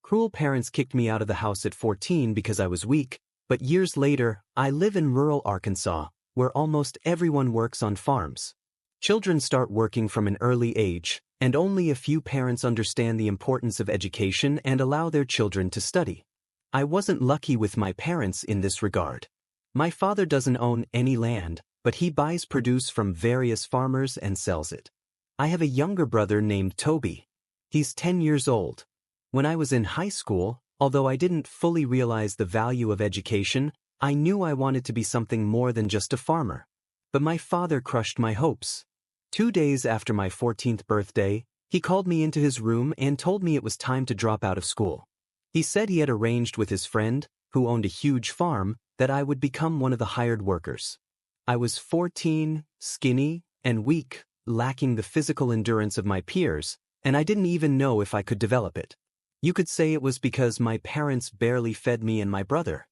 cruel parents kicked me out of the house at 14 because I was weak, but years later, I live in rural Arkansas, where almost everyone works on farms. Children start working from an early age, and only a few parents understand the importance of education and allow their children to study. I wasn't lucky with my parents in this regard. My father doesn't own any land, but he buys produce from various farmers and sells it. I have a younger brother named Toby. He's 10 years old. When I was in high school, although I didn't fully realize the value of education, I knew I wanted to be something more than just a farmer. But my father crushed my hopes. 2 days after my 14th birthday, he called me into his room and told me it was time to drop out of school. He said he had arranged with his friend, who owned a huge farm, that I would become one of the hired workers. I was 14, skinny, and weak, lacking the physical endurance of my peers, and I didn't even know if I could develop it. You could say it was because my parents barely fed me and my brother.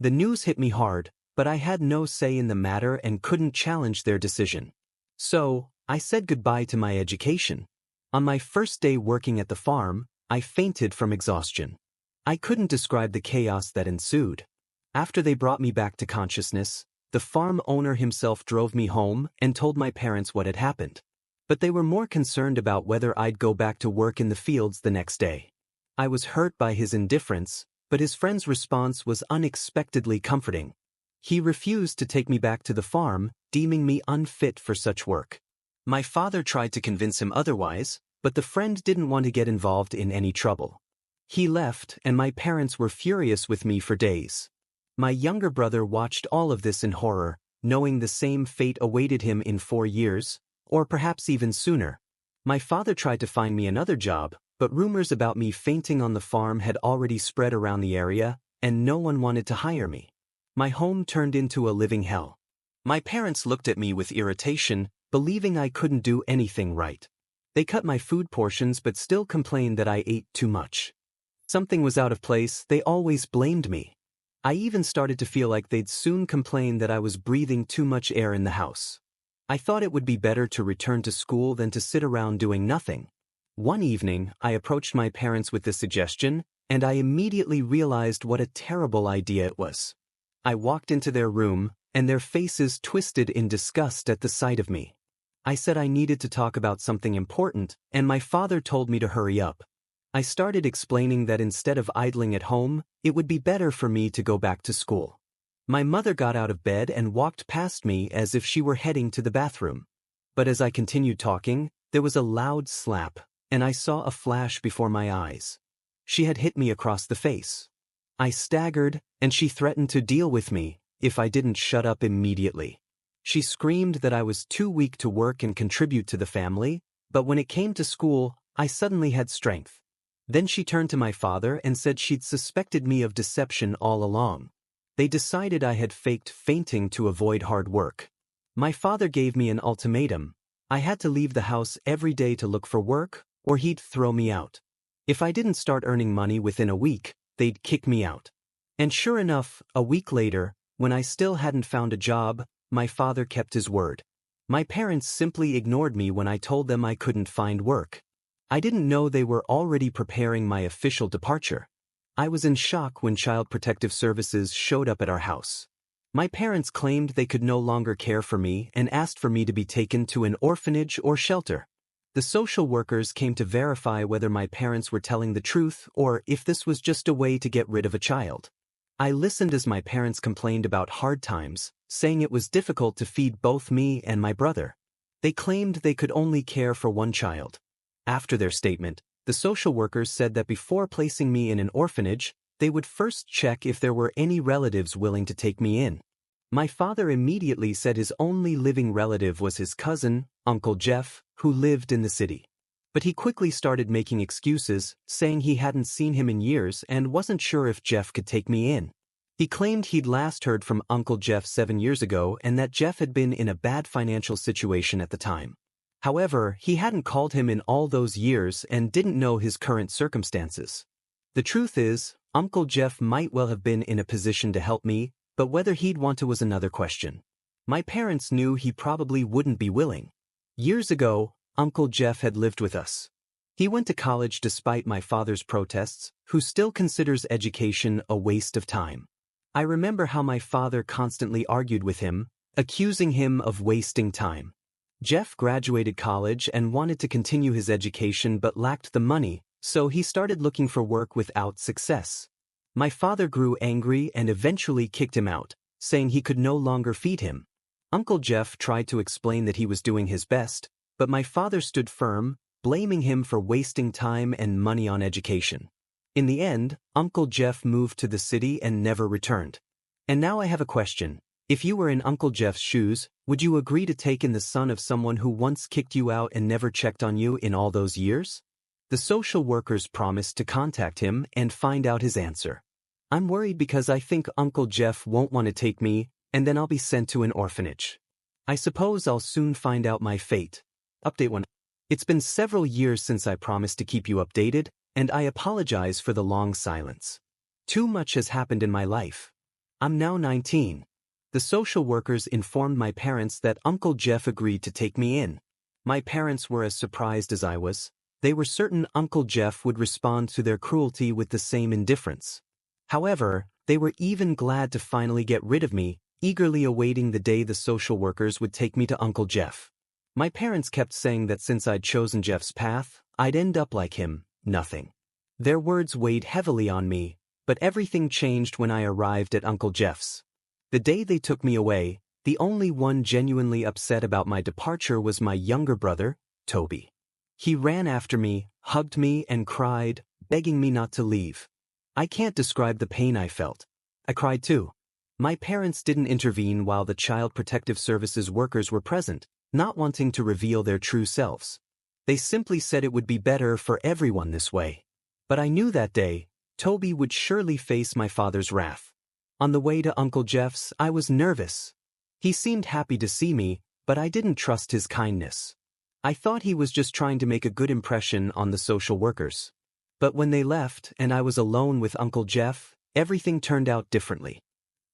The news hit me hard, but I had no say in the matter and couldn't challenge their decision. So, I said goodbye to my education. On my first day working at the farm, I fainted from exhaustion. I couldn't describe the chaos that ensued. After they brought me back to consciousness, the farm owner himself drove me home and told my parents what had happened. But they were more concerned about whether I'd go back to work in the fields the next day. I was hurt by his indifference, but his friend's response was unexpectedly comforting. He refused to take me back to the farm, deeming me unfit for such work. My father tried to convince him otherwise, but the friend didn't want to get involved in any trouble. He left, and my parents were furious with me for days. My younger brother watched all of this in horror, knowing the same fate awaited him in 4 years, or perhaps even sooner. My father tried to find me another job, but rumors about me fainting on the farm had already spread around the area, and no one wanted to hire me. My home turned into a living hell. My parents looked at me with irritation, believing I couldn't do anything right. They cut my food portions but still complained that I ate too much. Something was out of place, they always blamed me. I even started to feel like they'd soon complain that I was breathing too much air in the house. I thought it would be better to return to school than to sit around doing nothing. One evening, I approached my parents with this suggestion, and I immediately realized what a terrible idea it was. I walked into their room, and their faces twisted in disgust at the sight of me. I said I needed to talk about something important, and my father told me to hurry up. I started explaining that instead of idling at home, it would be better for me to go back to school. My mother got out of bed and walked past me as if she were heading to the bathroom. But as I continued talking, there was a loud slap, and I saw a flash before my eyes. She had hit me across the face. I staggered, and she threatened to deal with me if I didn't shut up immediately. She screamed that I was too weak to work and contribute to the family, but when it came to school, I suddenly had strength. Then she turned to my father and said she'd suspected me of deception all along. They decided I had faked fainting to avoid hard work. My father gave me an ultimatum. I had to leave the house every day to look for work, or he'd throw me out. If I didn't start earning money within a week, they'd kick me out. And sure enough, a week later, when I still hadn't found a job, my father kept his word. My parents simply ignored me when I told them I couldn't find work. I didn't know they were already preparing my official departure. I was in shock when Child Protective Services showed up at our house. My parents claimed they could no longer care for me and asked for me to be taken to an orphanage or shelter. The social workers came to verify whether my parents were telling the truth or if this was just a way to get rid of a child. I listened as my parents complained about hard times, saying it was difficult to feed both me and my brother. They claimed they could only care for one child. After their statement, the social workers said that before placing me in an orphanage, they would first check if there were any relatives willing to take me in. My father immediately said his only living relative was his cousin, Uncle Jeff, who lived in the city. But he quickly started making excuses, saying he hadn't seen him in years and wasn't sure if Jeff could take me in. He claimed he'd last heard from Uncle Jeff 7 years ago and that Jeff had been in a bad financial situation at the time. However, he hadn't called him in all those years and didn't know his current circumstances. The truth is, Uncle Jeff might well have been in a position to help me, but whether he'd want to was another question. My parents knew he probably wouldn't be willing. Years ago, Uncle Jeff had lived with us. He went to college despite my father's protests, who still considers education a waste of time. I remember how my father constantly argued with him, accusing him of wasting time. Jeff graduated college and wanted to continue his education but lacked the money, so he started looking for work without success. My father grew angry and eventually kicked him out, saying he could no longer feed him. Uncle Jeff tried to explain that he was doing his best, but my father stood firm, blaming him for wasting time and money on education. In the end, Uncle Jeff moved to the city and never returned. And now I have a question. If you were in Uncle Jeff's shoes, would you agree to take in the son of someone who once kicked you out and never checked on you in all those years? The social workers promised to contact him and find out his answer. I'm worried because I think Uncle Jeff won't want to take me, and then I'll be sent to an orphanage. I suppose I'll soon find out my fate. Update 1. It's been several years since I promised to keep you updated, and I apologize for the long silence. Too much has happened in my life. I'm now 19. The social workers informed my parents that Uncle Jeff agreed to take me in. My parents were as surprised as I was. They were certain Uncle Jeff would respond to their cruelty with the same indifference. However, they were even glad to finally get rid of me, eagerly awaiting the day the social workers would take me to Uncle Jeff. My parents kept saying that since I'd chosen Jeff's path, I'd end up like him, nothing. Their words weighed heavily on me, but everything changed when I arrived at Uncle Jeff's. The day they took me away, the only one genuinely upset about my departure was my younger brother, Toby. He ran after me, hugged me, and cried, begging me not to leave. I can't describe the pain I felt. I cried too. My parents didn't intervene while the Child Protective Services workers were present, not wanting to reveal their true selves. They simply said it would be better for everyone this way. But I knew that day, Toby would surely face my father's wrath. On the way to Uncle Jeff's, I was nervous. He seemed happy to see me, but I didn't trust his kindness. I thought he was just trying to make a good impression on the social workers. But when they left and I was alone with Uncle Jeff, everything turned out differently.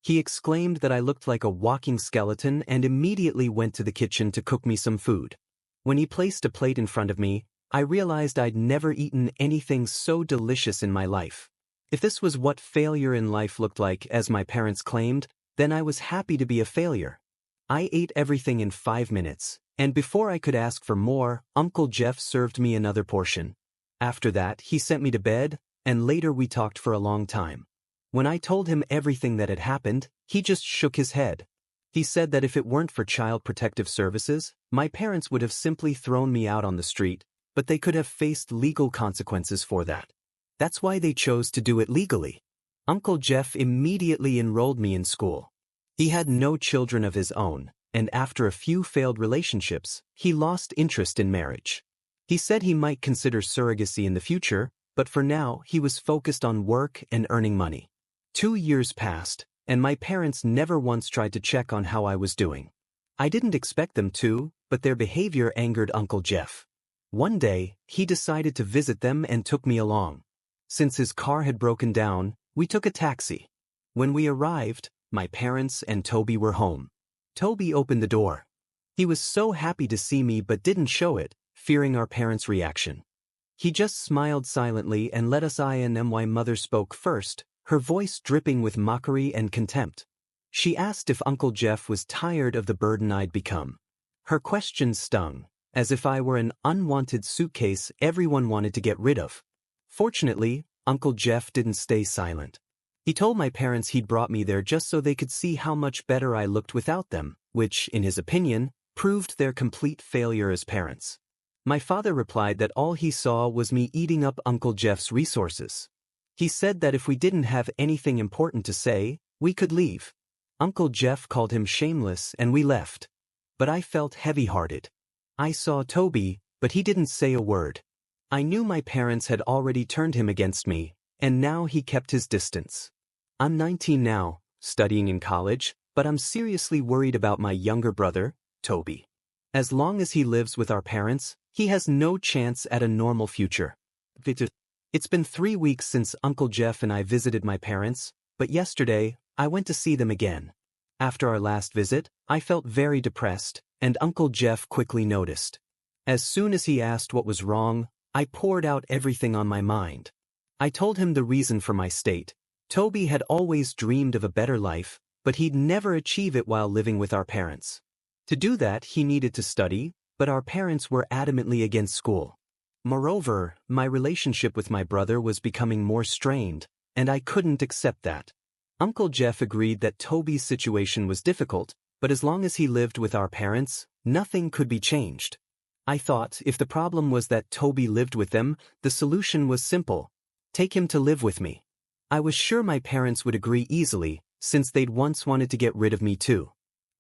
He exclaimed that I looked like a walking skeleton and immediately went to the kitchen to cook me some food. When he placed a plate in front of me, I realized I'd never eaten anything so delicious in my life. If this was what failure in life looked like, as my parents claimed, then I was happy to be a failure. I ate everything in 5 minutes, and before I could ask for more, Uncle Jeff served me another portion. After that, he sent me to bed, and later we talked for a long time. When I told him everything that had happened, he just shook his head. He said that if it weren't for Child Protective Services, my parents would have simply thrown me out on the street, but they could have faced legal consequences for that. That's why they chose to do it legally. Uncle Jeff immediately enrolled me in school. He had no children of his own, and after a few failed relationships, he lost interest in marriage. He said he might consider surrogacy in the future, but for now he was focused on work and earning money. 2 years passed, and my parents never once tried to check on how I was doing. I didn't expect them to, but their behavior angered Uncle Jeff. One day, he decided to visit them and took me along. Since his car had broken down, we took a taxi. When we arrived, my parents and Toby were home. Toby opened the door. He was so happy to see me but didn't show it, fearing our parents' reaction. He just smiled silently and let us in. My mother spoke first, her voice dripping with mockery and contempt. She asked if Uncle Jeff was tired of the burden I'd become. Her question stung, as if I were an unwanted suitcase everyone wanted to get rid of. Fortunately, Uncle Jeff didn't stay silent. He told my parents he'd brought me there just so they could see how much better I looked without them, which, in his opinion, proved their complete failure as parents. My father replied that all he saw was me eating up Uncle Jeff's resources. He said that if we didn't have anything important to say, we could leave. Uncle Jeff called him shameless and we left. But I felt heavy-hearted. I saw Toby, but he didn't say a word. I knew my parents had already turned him against me, and now he kept his distance. I'm 19 now, studying in college, but I'm seriously worried about my younger brother, Toby. As long as he lives with our parents, he has no chance at a normal future. It's been 3 weeks since Uncle Jeff and I visited my parents, but yesterday, I went to see them again. After our last visit, I felt very depressed, and Uncle Jeff quickly noticed. As soon as he asked what was wrong, I poured out everything on my mind. I told him the reason for my state. Toby had always dreamed of a better life, but he'd never achieve it while living with our parents. To do that, he needed to study, but our parents were adamantly against school. Moreover, my relationship with my brother was becoming more strained, and I couldn't accept that. Uncle Jeff agreed that Toby's situation was difficult, but as long as he lived with our parents, nothing could be changed. I thought if the problem was that Toby lived with them, the solution was simple. Take him to live with me. I was sure my parents would agree easily, since they'd once wanted to get rid of me too.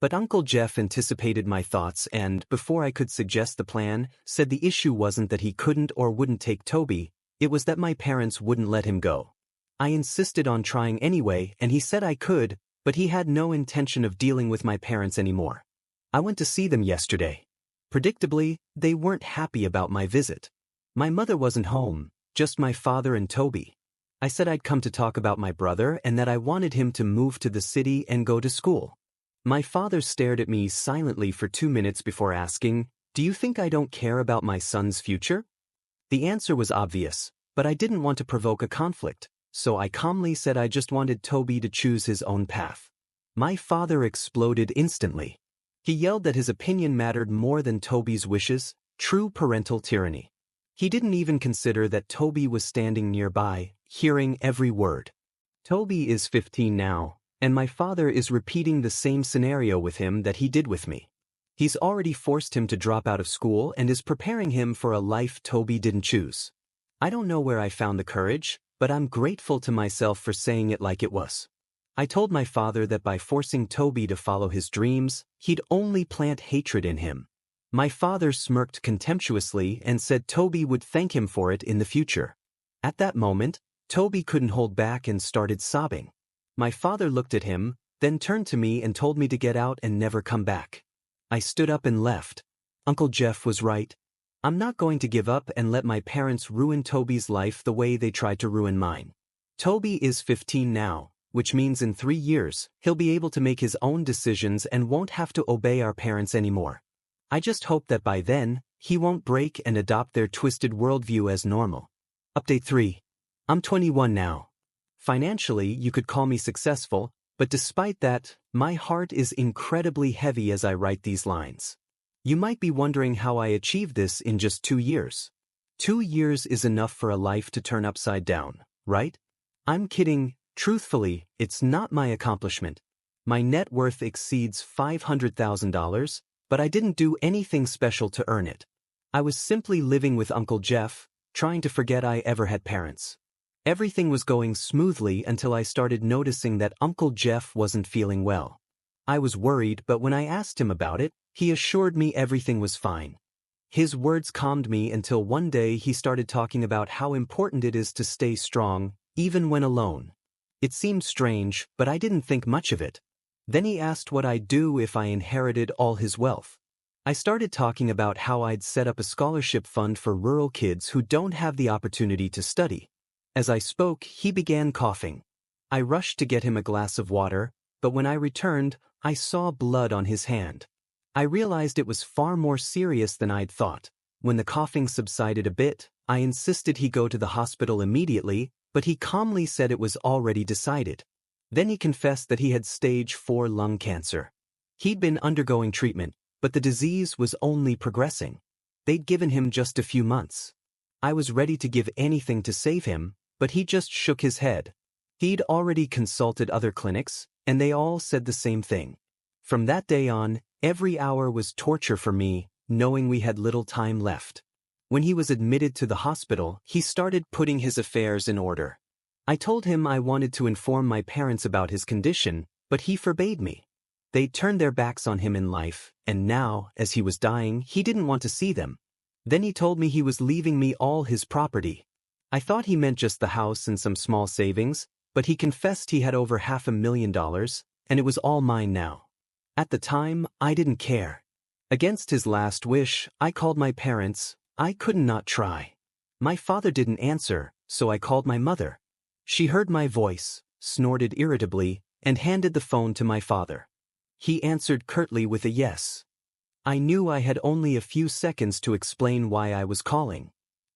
But Uncle Jeff anticipated my thoughts and, before I could suggest the plan, said the issue wasn't that he couldn't or wouldn't take Toby, it was that my parents wouldn't let him go. I insisted on trying anyway, and he said I could, but he had no intention of dealing with my parents anymore. I went to see them yesterday. Predictably, they weren't happy about my visit. My mother wasn't home, just my father and Toby. I said I'd come to talk about my brother and that I wanted him to move to the city and go to school. My father stared at me silently for 2 minutes before asking, "Do you think I don't care about my son's future?" The answer was obvious, but I didn't want to provoke a conflict, so I calmly said I just wanted Toby to choose his own path. My father exploded instantly. He yelled that his opinion mattered more than Toby's wishes, true parental tyranny. He didn't even consider that Toby was standing nearby, hearing every word. Toby is 15 now, and my father is repeating the same scenario with him that he did with me. He's already forced him to drop out of school and is preparing him for a life Toby didn't choose. I don't know where I found the courage, but I'm grateful to myself for saying it like it was. I told my father that by forcing Toby to follow his dreams, he'd only plant hatred in him. My father smirked contemptuously and said Toby would thank him for it in the future. At that moment, Toby couldn't hold back and started sobbing. My father looked at him, then turned to me and told me to get out and never come back. I stood up and left. Uncle Jeff was right. I'm not going to give up and let my parents ruin Toby's life the way they tried to ruin mine. Toby is 15 now, which means in 3 years, he'll be able to make his own decisions and won't have to obey our parents anymore. I just hope that by then, he won't break and adopt their twisted worldview as normal. Update 3. I'm 21 now. Financially, you could call me successful, but despite that, my heart is incredibly heavy as I write these lines. You might be wondering how I achieved this in just 2 years. 2 years is enough for a life to turn upside down, right? I'm kidding. Truthfully, it's not my accomplishment. My net worth exceeds $500,000, but I didn't do anything special to earn it. I was simply living with Uncle Jeff, trying to forget I ever had parents. Everything was going smoothly until I started noticing that Uncle Jeff wasn't feeling well. I was worried, but when I asked him about it, he assured me everything was fine. His words calmed me until one day he started talking about how important it is to stay strong, even when alone. It seemed strange, but I didn't think much of it. Then he asked what I'd do if I inherited all his wealth. I started talking about how I'd set up a scholarship fund for rural kids who don't have the opportunity to study. As I spoke, he began coughing. I rushed to get him a glass of water, but when I returned, I saw blood on his hand. I realized it was far more serious than I'd thought. When the coughing subsided a bit, I insisted he go to the hospital immediately, but he calmly said it was already decided. Then he confessed that he had stage 4 lung cancer. He'd been undergoing treatment, but the disease was only progressing. They'd given him just a few months. I was ready to give anything to save him, but he just shook his head. He'd already consulted other clinics, and they all said the same thing. From that day on, every hour was torture for me, knowing we had little time left. When he was admitted to the hospital, he started putting his affairs in order. I told him I wanted to inform my parents about his condition, but he forbade me. They'd turned their backs on him in life, and now, as he was dying, he didn't want to see them. Then he told me he was leaving me all his property. I thought he meant just the house and some small savings, but he confessed he had over $500,000, and it was all mine now. At the time, I didn't care. Against his last wish, I called my parents. I could not try. My father didn't answer, so I called my mother. She heard my voice, snorted irritably, and handed the phone to my father. He answered curtly with a yes. I knew I had only a few seconds to explain why I was calling.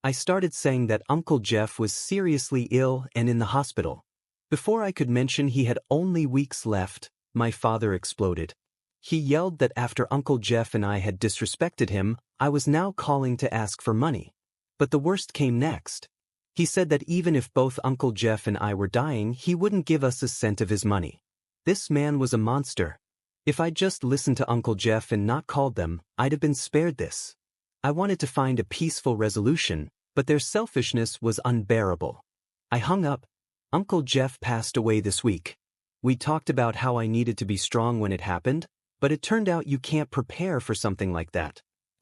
I started saying that Uncle Jeff was seriously ill and in the hospital. Before I could mention he had only weeks left, my father exploded. He yelled that after Uncle Jeff and I had disrespected him, I was now calling to ask for money. But the worst came next. He said that even if both Uncle Jeff and I were dying, he wouldn't give us a cent of his money. This man was a monster. If I'd just listened to Uncle Jeff and not called them, I'd have been spared this. I wanted to find a peaceful resolution, but their selfishness was unbearable. I hung up. Uncle Jeff passed away this week. We talked about how I needed to be strong when it happened, but it turned out you can't prepare for something like that.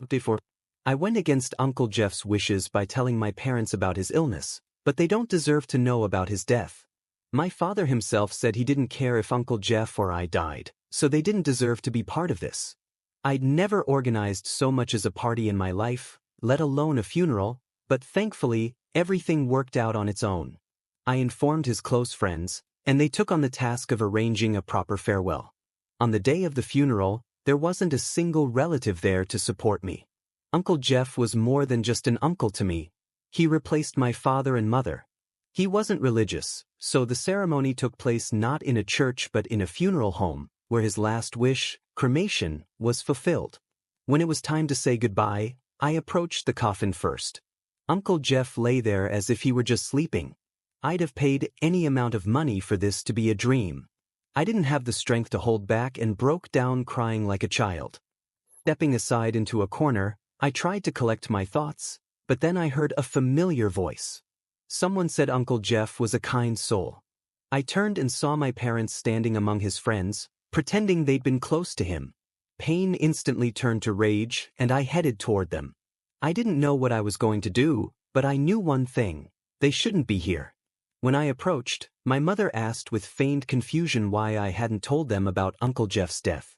Therefore, I went against Uncle Jeff's wishes by telling my parents about his illness, but they don't deserve to know about his death. My father himself said he didn't care if Uncle Jeff or I died, so they didn't deserve to be part of this. I'd never organized so much as a party in my life, let alone a funeral, but thankfully, everything worked out on its own. I informed his close friends, and they took on the task of arranging a proper farewell. On the day of the funeral, there wasn't a single relative there to support me. Uncle Jeff was more than just an uncle to me. He replaced my father and mother. He wasn't religious, so the ceremony took place not in a church but in a funeral home, where his last wish, cremation, was fulfilled. When it was time to say goodbye, I approached the coffin first. Uncle Jeff lay there as if he were just sleeping. I'd have paid any amount of money for this to be a dream. I didn't have the strength to hold back and broke down crying like a child. Stepping aside into a corner, I tried to collect my thoughts, but then I heard a familiar voice. Someone said Uncle Jeff was a kind soul. I turned and saw my parents standing among his friends, pretending they'd been close to him. Pain instantly turned to rage, and I headed toward them. I didn't know what I was going to do, but I knew one thing: they shouldn't be here. When I approached, my mother asked with feigned confusion why I hadn't told them about Uncle Jeff's death.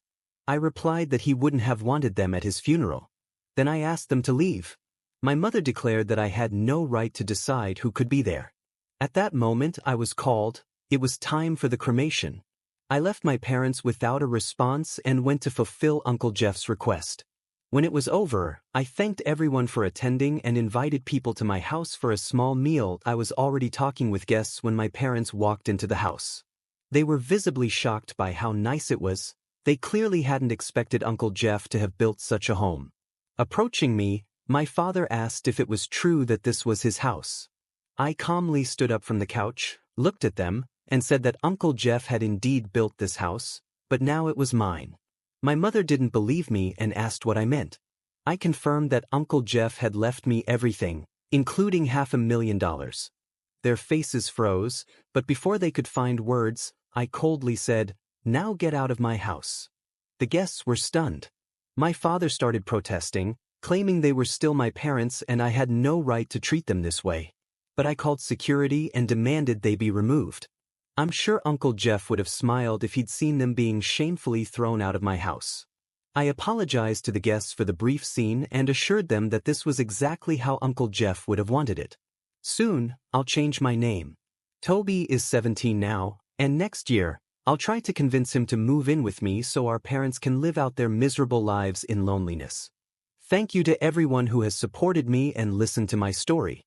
I replied that he wouldn't have wanted them at his funeral. Then I asked them to leave. My mother declared that I had no right to decide who could be there. At that moment I was called. It was time for the cremation. I left my parents without a response and went to fulfill Uncle Jeff's request. When it was over, I thanked everyone for attending and invited people to my house for a small meal. I was already talking with guests when my parents walked into the house. They were visibly shocked by how nice it was. They clearly hadn't expected Uncle Jeff to have built such a home. Approaching me, my father asked if it was true that this was his house. I calmly stood up from the couch, looked at them, and said that Uncle Jeff had indeed built this house, but now it was mine. My mother didn't believe me and asked what I meant. I confirmed that Uncle Jeff had left me everything, including $500,000. Their faces froze, but before they could find words, I coldly said, "Now get out of my house." The guests were stunned. My father started protesting, claiming they were still my parents and I had no right to treat them this way. But I called security and demanded they be removed. I'm sure Uncle Jeff would have smiled if he'd seen them being shamefully thrown out of my house. I apologized to the guests for the brief scene and assured them that this was exactly how Uncle Jeff would have wanted it. Soon, I'll change my name. Toby is 17 now, and next year, I'll try to convince him to move in with me so our parents can live out their miserable lives in loneliness. Thank you to everyone who has supported me and listened to my story.